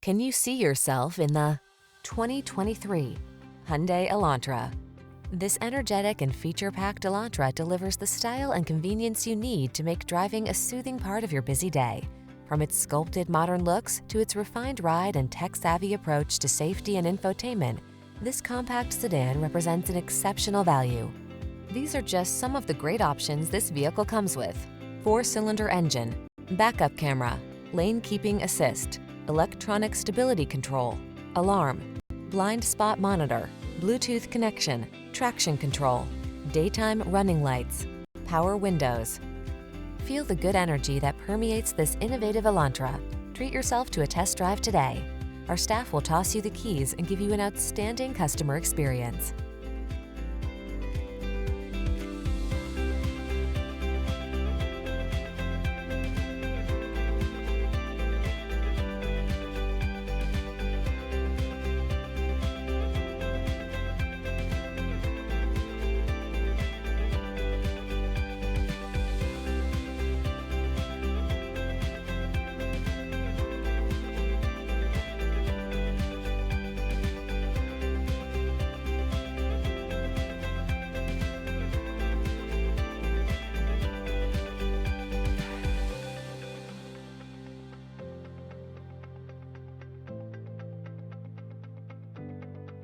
Can you see yourself in the 2023 Hyundai Elantra? This energetic and feature-packed Elantra delivers the style and convenience you need to make driving a soothing part of your busy day. From its sculpted modern looks to its refined ride and tech-savvy approach to safety and infotainment, this compact sedan represents an exceptional value. These are just some of the great options this vehicle comes with: 4-cylinder engine, backup camera, lane keeping assist, electronic stability control, alarm, blind spot monitor, Bluetooth connection, traction control, daytime running lights, power windows. Feel the good energy that permeates this innovative Elantra. Treat yourself to a test drive today. Our staff will toss you the keys and give you an outstanding customer experience.